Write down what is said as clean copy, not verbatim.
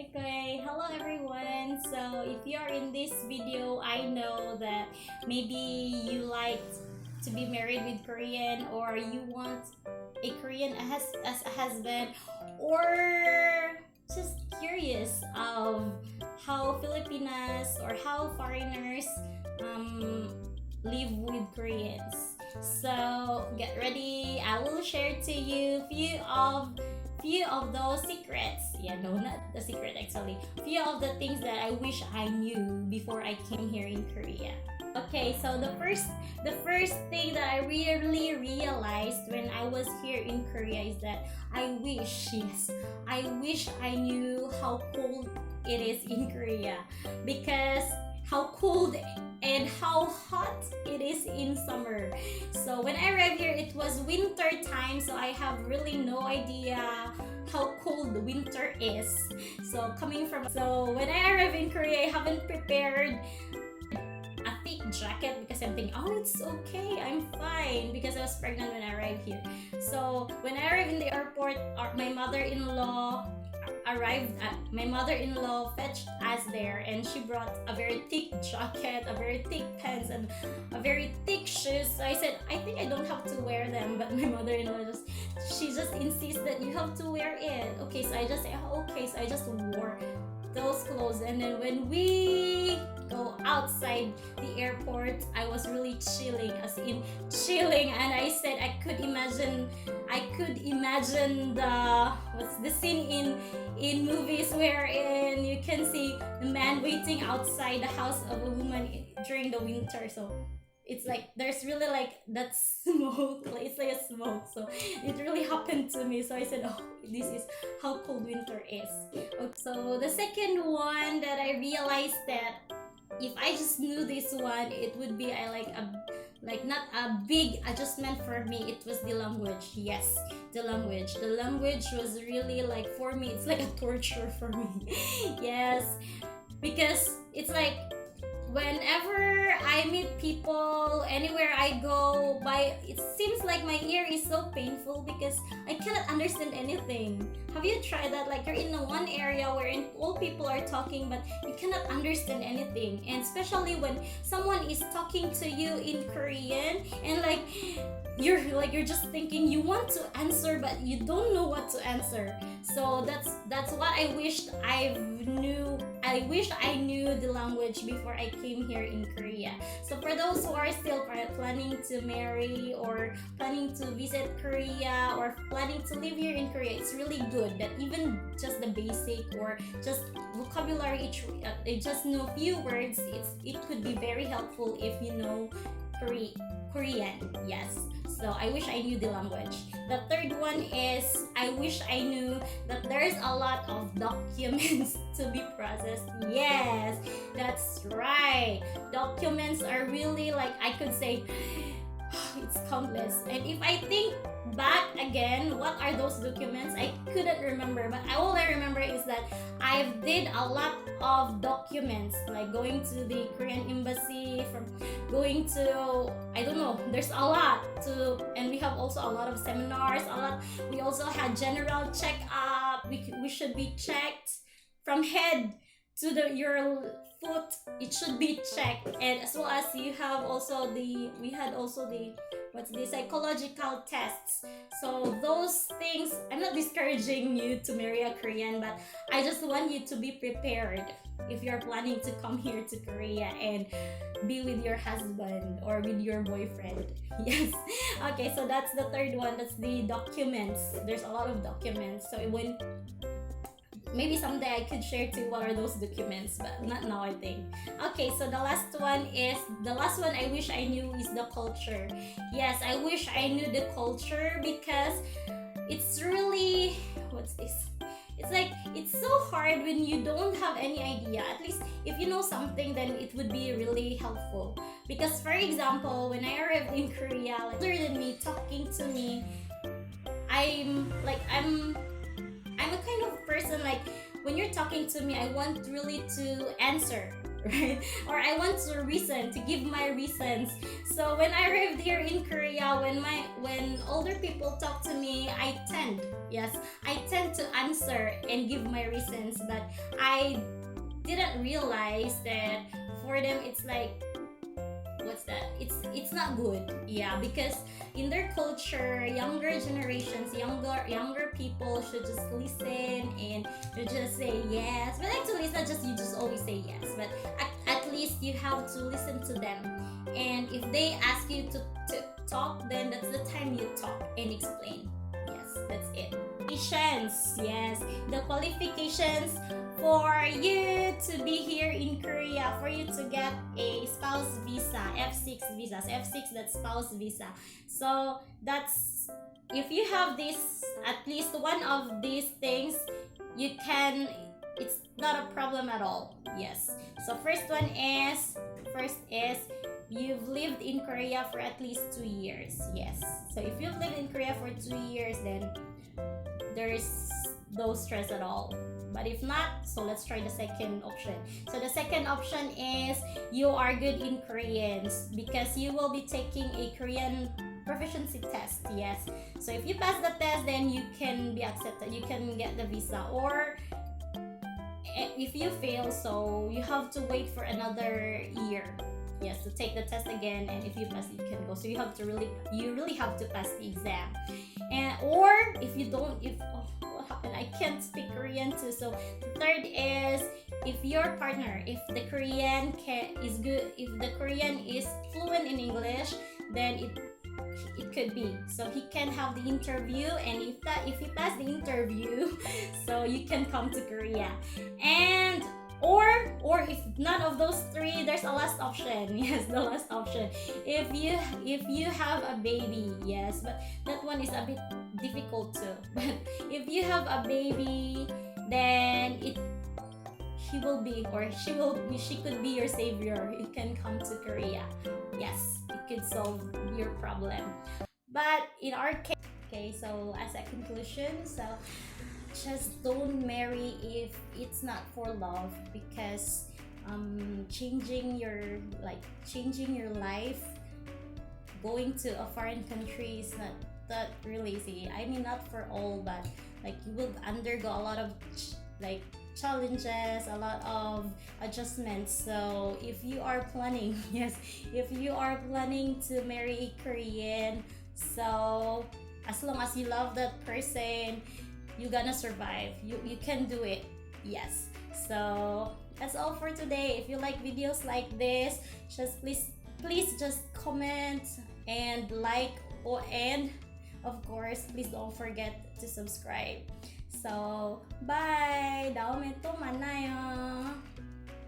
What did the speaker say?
Okay, hello everyone. So if you are in this video, I know that maybe you like to be married with Korean, or you want a Korean as a husband, or just curious of how Filipinas or how foreigners um, live with Koreans. So get ready. I will share to you few of those secrets. Yeah, no, not the secret actually. Few of the things that I wish I knew before I came here in Korea. Okay, so the first thing that I really realized when I was here in Korea is that I wish I knew how cold it is in Korea, because how cold and how hot it is in summer. So when I arrived here, it was winter time, so I have really no idea how cold the winter is. So when I arrived in Korea, I haven't prepared a thick jacket because I'm thinking, oh, it's okay, I'm fine, because I was pregnant when I arrived here. So when I arrived in the airport, my mother-in-law fetched us there, and she brought a very thick jacket, a very thick pants, and a very thick shoes. So I said, I think I don't have to wear them, but my mother-in-law she just insists that you have to wear it. Okay, so I just say, oh, okay, so I just wore those clothes. And then when we go outside the airport, I was really chilling, as in chilling, and I said I could imagine the scene in movies wherein you can see the man waiting outside the house of a woman during the winter. So it's like there's really like that smoke, like it's like a smoke. So it really happened to me. So I said, oh, this is how cold winter is. Okay, so the second one that I realized that if I just knew this one, it would be like not a big adjustment for me. It was the language. Yes, the language. The language was really like, for me, it's like a torture for me. Yes, because it's like whenever I meet people, anywhere I go by, it seems like my ear is so painful because I cannot understand anything. Have you tried that? Like, you're in one area wherein all people are talking, but you cannot understand anything. And especially when someone is talking to you in Korean, and like you're just thinking you want to answer, but you don't know what to answer. So that's what I wished I knew. I wish I knew the language before I came here in Korea. So for those who are still planning to marry, or planning to visit Korea, or planning to live here in Korea, it's really good that even just the basic or just vocabulary, just know few words, it could be very helpful if you know Korean. Yes. So I wish I knew the language. The third one is, I wish I knew that there's a lot of documents to be processed. Yes, that's right. Documents are really, like, I could say, it's countless. And if I think back again, what are those documents? I couldn't remember, but all I remember is that I did a lot of documents, like going to the Korean embassy, from going to, I don't know, there's a lot to, and we have also a lot of seminars, we also had general checkup. We should be checked from head to your foot. It should be checked. And as well as we had also the what's the psychological tests. So those things, I'm not discouraging you to marry a Korean, but I just want you to be prepared if you're planning to come here to Korea and be with your husband or with your boyfriend. Yes. Okay, so that's the third one. That's the documents. There's a lot of documents. So when maybe someday I could share too what are those documents, but not now, I think. Okay, so the last one I wish I knew is the culture. Yes, I wish I knew the culture, because it's really, what's this? It's like, it's so hard when you don't have any idea. At least if you know something, then it would be really helpful. Because for example, when I arrived in Korea, like, older than me talking to me, I'm a kind of person, like, when you're talking to me, I want really to answer. right? Or I want to reason to give my reasons. So when I arrived here in Korea, when older people talk to me, I tend to answer and give my reasons, but I didn't realize that for them it's like, what's that, it's not good. Yeah, because in their culture, younger generations, younger people should just listen and you just say yes. But actually it's not just you just always say yes, but at least you have to listen to them. And if they ask you to talk, then that's the time you talk and explain. Yes, that's it. Qualifications, yes, the qualifications for you to be here in Korea, for you to get a spouse visa, F-6 visas. F-6, that's spouse visa. So that's, if you have this, at least one of these things, you can, it's not a problem at all. Yes. So first is you've lived in Korea for at least 2 years. Yes. So if you've lived in Korea for 2 years, then there's no stress at all. But if not, so let's try the second option. So the second option is you are good in Koreans, because you will be taking a Korean proficiency test. Yes. So if you pass the test, then you can be accepted. You can get the visa. Or if you fail, so you have to wait for another year. Yes, to take the test again, and if you pass, you can go. So you really have to pass the exam. And or if you don't, what happened? I can't speak Korean too. So the third is, if your partner, if the Korean is good, if the Korean is fluent in English, then it could be. So he can have the interview, and if he passed the interview, so you can come to Korea. And or if none of those three, there's a last option. Yes, the last option. If you have a baby, yes, but that one is a bit difficult too. But if you have a baby, then he will be, or she could be your savior. You can come to Korea. Yes, it could solve your problem. But in our case, okay, so as a conclusion, so just don't marry if it's not for love, because changing your life, going to a foreign country is not that really easy. I mean, not for all, but like you will undergo a lot of challenges, a lot of adjustments. So if you are planning yes, if you are planning to marry a Korean, so as long as you love that person, you're gonna survive. You can do it. Yes. So that's all for today. If you like videos like this, just please just comment and like, and of course please don't forget to subscribe. So bye. 다음에 또 만나요.